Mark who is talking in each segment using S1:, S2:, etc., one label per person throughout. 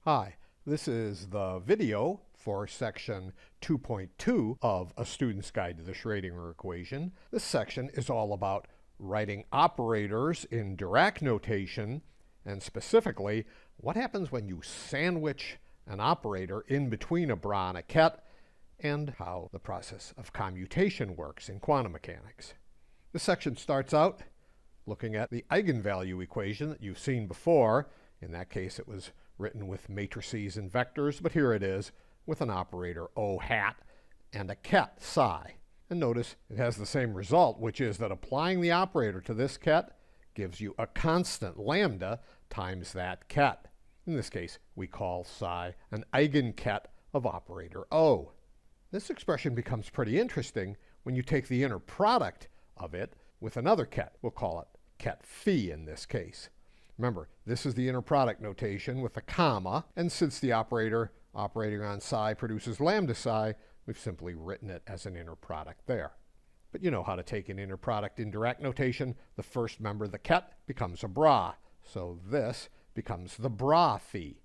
S1: Hi, this is the video for section 2.2 of A Student's Guide to the Schrödinger Equation. This section is all about writing operators in Dirac notation, and specifically, what happens when you sandwich an operator in between a bra and a ket, and how the process of commutation works in quantum mechanics. This section starts out looking at the eigenvalue equation that you've seen before. In that case, it was written with matrices and vectors, but here it is with an operator O hat and a ket psi. And notice it has the same result, which is that applying the operator to this ket gives you a constant lambda times that ket. In this case, we call psi an eigenket of operator O. This expression becomes pretty interesting when you take the inner product of it with another ket. We'll call it ket phi in this case. Remember, this is the inner product notation with a comma, and since the operator operating on psi produces lambda psi, we've simply written it as an inner product there. But you know how to take an inner product in Dirac notation. The first member, the ket, becomes a bra. So this becomes the bra phi.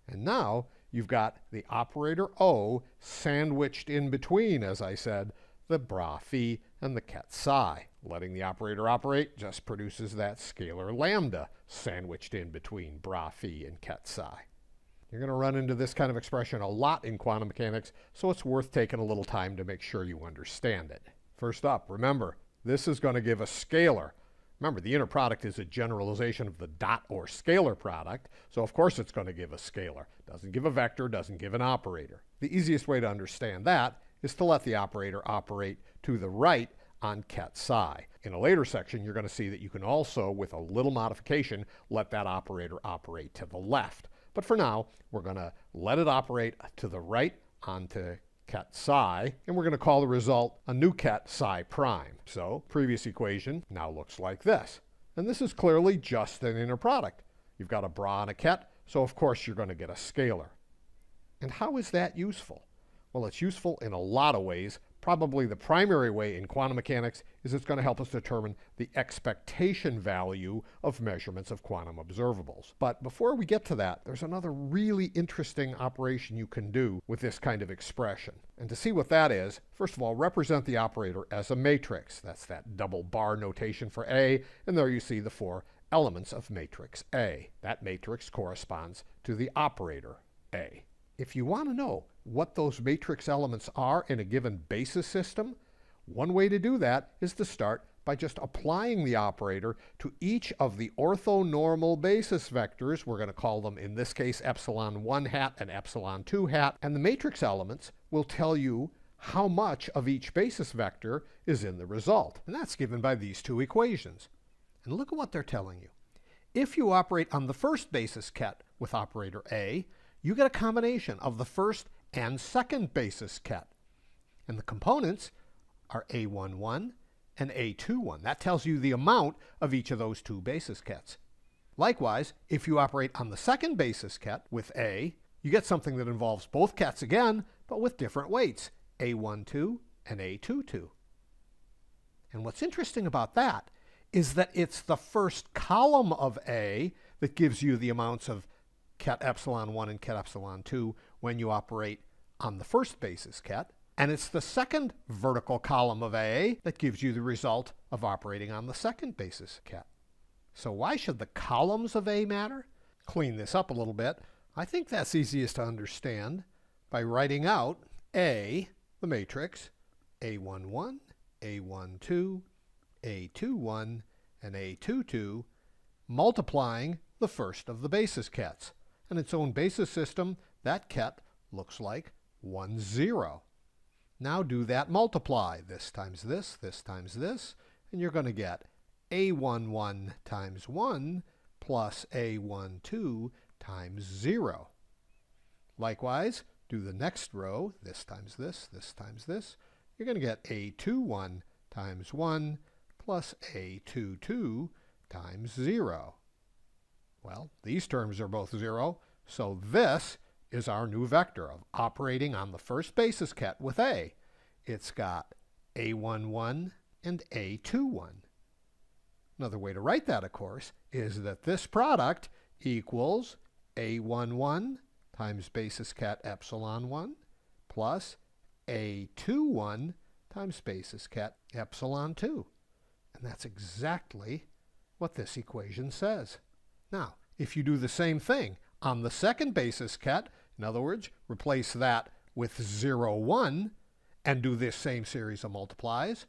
S1: And now you've got the operator O sandwiched in between, as I said, the bra phi and the ket psi. Letting the operator operate just produces that scalar lambda sandwiched in between bra phi and ket psi. You're going to run into this kind of expression a lot in quantum mechanics, so it's worth taking a little time to make sure you understand it. First up, remember, this is going to give a scalar. Remember, the inner product is a generalization of the dot or scalar product, so of course it's going to give a scalar. Doesn't give a vector, doesn't give an operator. The easiest way to understand that is to let the operator operate to the right on ket psi. In a later section, you're going to see that you can also, with a little modification, let that operator operate to the left. But for now, we're going to let it operate to the right onto ket psi, and we're going to call the result a new ket psi prime. So, previous equation now looks like this. And this is clearly just an inner product. You've got a bra and a ket, so of course you're going to get a scalar. And how is that useful? Well, it's useful in a lot of ways. Probably the primary way in quantum mechanics is it's going to help us determine the expectation value of measurements of quantum observables. But before we get to that, there's another really interesting operation you can do with this kind of expression. And to see what that is, first of all, represent the operator as a matrix. That's that double bar notation for A, and there you see the four elements of matrix A. That matrix corresponds to the operator A. If you want to know what those matrix elements are in a given basis system, one way to do that is to start by just applying the operator to each of the orthonormal basis vectors. We're going to call them, in this case, epsilon 1 hat and epsilon 2 hat. And the matrix elements will tell you how much of each basis vector is in the result. And that's given by these two equations. And look at what they're telling you. If you operate on the first basis ket with operator A, you get a combination of the first and second basis ket. And the components are A11 and A21. That tells you the amount of each of those two basis kets. Likewise, if you operate on the second basis ket with A, you get something that involves both kets again, but with different weights, A12 and A22. And what's interesting about that is that it's the first column of A that gives you the amounts of ket epsilon 1 and ket epsilon 2 when you operate on the first basis ket, and it's the second vertical column of A that gives you the result of operating on the second basis ket. So why should the columns of A matter? Clean this up a little bit. I think that's easiest to understand by writing out A, the matrix, A11, A12, A21, and A22, multiplying the first of the basis kets. And its own basis system, that ket looks like 1, 0. Now do that multiply. This times this times this, and you're going to get A11 times 1 plus A12 times 0. Likewise, do the next row. This times this times this. You're going to get A21 times 1 plus A22 times 0. Well, these terms are both 0, so this is our new vector of operating on the first basis ket with A. It's got A11 and A21. Another way to write that, of course, is that this product equals A11 times basis ket epsilon 1 plus A21 times basis ket epsilon 2. And that's exactly what this equation says. Now, if you do the same thing on the second basis ket, in other words, replace that with 0, 1, and do this same series of multiplies,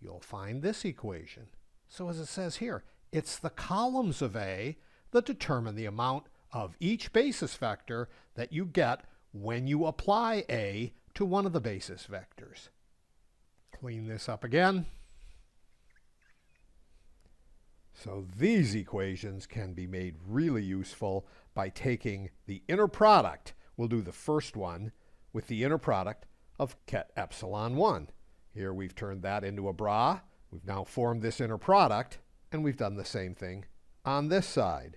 S1: you'll find this equation. So as it says here, it's the columns of A that determine the amount of each basis vector that you get when you apply A to one of the basis vectors. Clean this up again. So these equations can be made really useful by taking the inner product. We'll do the first one with the inner product of ket epsilon 1. Here we've turned that into a bra. We've now formed this inner product, and we've done the same thing on this side.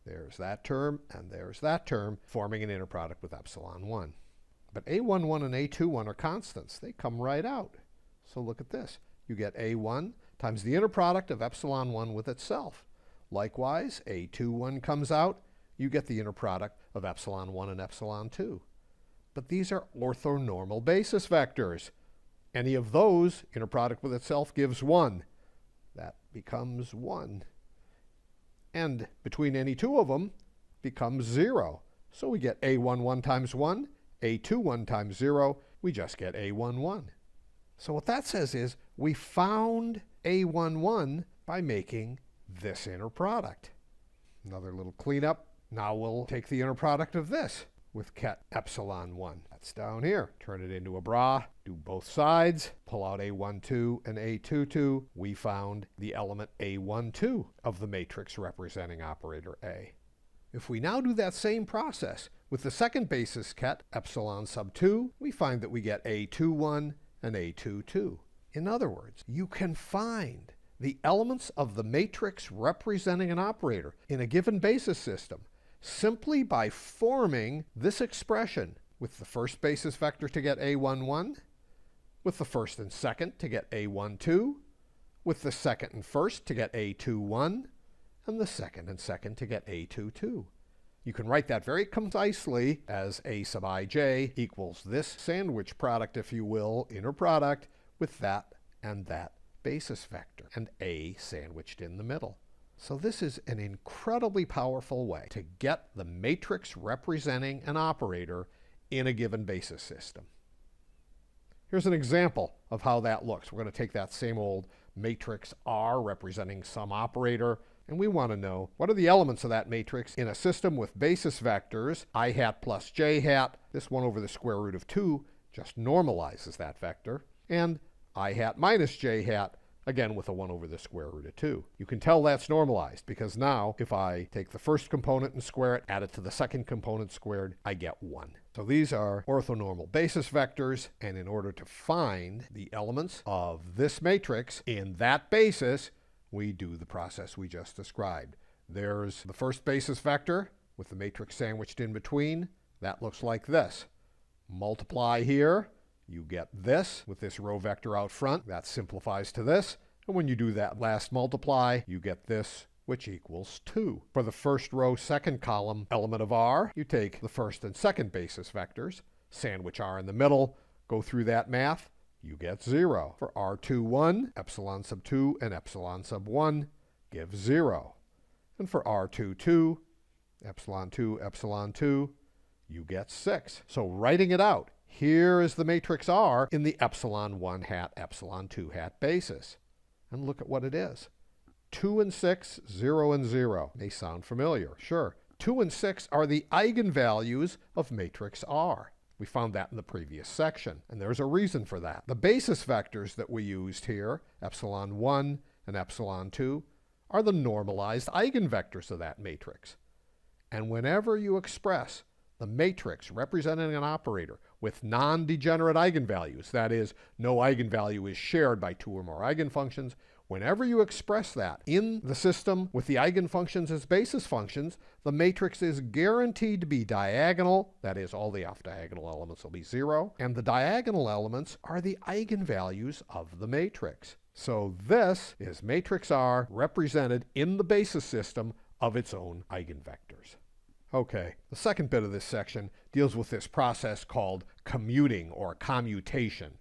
S1: There's that term, and there's that term, forming an inner product with epsilon 1. But A11 and A21 are constants. They come right out. So look at this. You get A1 times the inner product of epsilon 1 with itself. Likewise, A21 comes out. You get the inner product of epsilon 1 and epsilon 2. But these are orthonormal basis vectors. Any of those, inner product with itself gives 1. That becomes 1. And between any two of them becomes 0. So we get A11 times 1, A21 times 0. We just get A11. So what that says is we found A11 by making this inner product. Another little cleanup. Now we'll take the inner product of this with ket epsilon 1. That's down here. Turn it into a bra. Do both sides. Pull out A12 and A22. We found the element A12 of the matrix representing operator A. If we now do that same process with the second basis ket epsilon sub 2, we find that we get A21 and A22. In other words, you can find the elements of the matrix representing an operator in a given basis system simply by forming this expression with the first basis vector to get A11, with the first and second to get A12, with the second and first to get A21, and the second and second to get A22. You can write that very concisely as A sub ij equals this sandwich product, if you will, inner product, with that and that basis vector, and A sandwiched in the middle. So this is an incredibly powerful way to get the matrix representing an operator in a given basis system. Here's an example of how that looks. We're going to take that same old matrix R representing some operator, and we want to know what are the elements of that matrix in a system with basis vectors I hat plus j hat. This 1 over the square root of 2 just normalizes that vector, and I hat minus j hat, again with a 1 over the square root of 2. You can tell that's normalized because now if I take the first component and square it, add it to the second component squared, I get 1. So these are orthonormal basis vectors, and in order to find the elements of this matrix in that basis, we do the process we just described. There's the first basis vector with the matrix sandwiched in between. That looks like this. Multiply here. You get this with this row vector out front. That simplifies to this. And when you do that last multiply, you get this, which equals 2. For the first row, second column element of R, you take the first and second basis vectors, sandwich R in the middle, go through that math, you get 0. For R21, epsilon sub 2 and epsilon sub 1 give 0. And for R22, epsilon 2, you get 6. So writing it out, here is the matrix R in the epsilon 1 hat, epsilon 2 hat basis. And look at what it is. 2 and 6, 0 and 0. May sound familiar. Sure. 2 and 6 are the eigenvalues of matrix R. We found that in the previous section, and there's a reason for that. The basis vectors that we used here, epsilon 1 and epsilon 2, are the normalized eigenvectors of that matrix. And whenever you express the matrix representing an operator with non-degenerate eigenvalues, that is, no eigenvalue is shared by 2 or more eigenfunctions, whenever you express that in the system with the eigenfunctions as basis functions, the matrix is guaranteed to be diagonal, that is, all the off-diagonal elements will be 0, and the diagonal elements are the eigenvalues of the matrix. So this is matrix R represented in the basis system of its own eigenvectors. Okay, the second bit of this section deals with this process called commuting or commutation.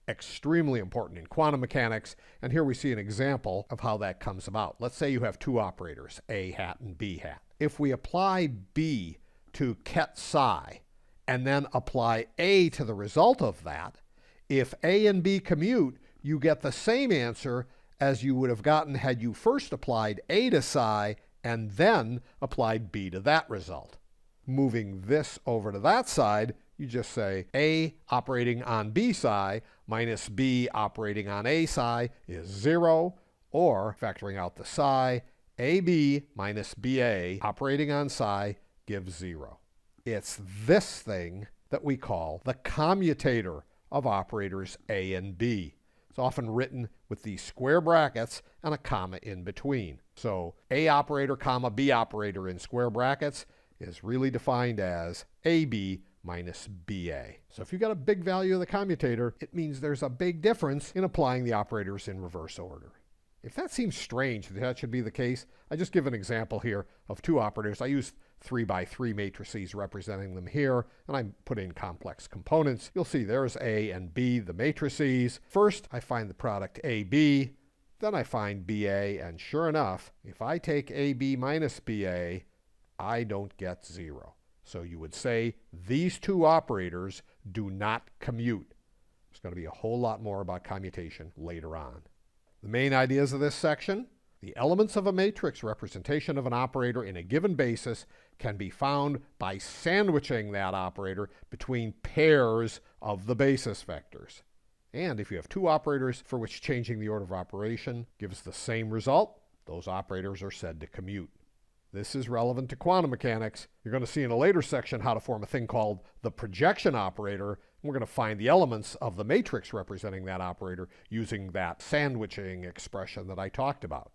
S1: Extremely important in quantum mechanics, and here we see an example of how that comes about. Let's say you have two operators, A hat and B hat. If we apply B to ket psi, and then apply A to the result of that, if A and B commute, you get the same answer as you would have gotten had you first applied A to psi and then applied B to that result. Moving this over to that side, you just say A operating on B psi minus B operating on A psi is 0, or factoring out the psi, AB minus BA operating on psi gives 0. It's this thing that we call the commutator of operators A and B. It's often written with these square brackets and a comma in between. So A operator comma B operator in square brackets is really defined as AB minus BA. So if you got a big value of the commutator, it means there's a big difference in applying the operators in reverse order. If that seems strange that should be the case, I just give an example here of two operators. I use 3x3 matrices representing them here, and I put in complex components. You'll see there's A and B, the matrices. First, I find the product AB, then I find BA, and sure enough, if I take AB minus BA, I don't get 0. So you would say these two operators do not commute. There's going to be a whole lot more about commutation later on. The main ideas of this section: the elements of a matrix representation of an operator in a given basis can be found by sandwiching that operator between pairs of the basis vectors. And if you have two operators for which changing the order of operation gives the same result, those operators are said to commute. This is relevant to quantum mechanics. You're going to see in a later section how to form a thing called the projection operator. We're going to find the elements of the matrix representing that operator using that sandwiching expression that I talked about.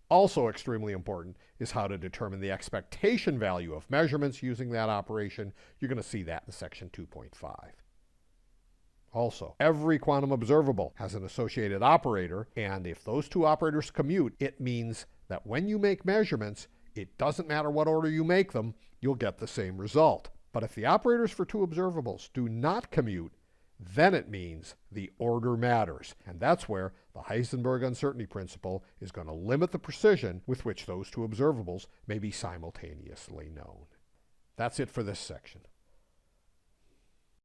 S1: Also extremely important is how to determine the expectation value of measurements using that operation. You're going to see that in section 2.5. Also, every quantum observable has an associated operator, and if those two operators commute, it means that when you make measurements, it doesn't matter what order you make them, you'll get the same result. But if the operators for two observables do not commute, then it means the order matters. And that's where the Heisenberg uncertainty principle is going to limit the precision with which those two observables may be simultaneously known. That's it for this section.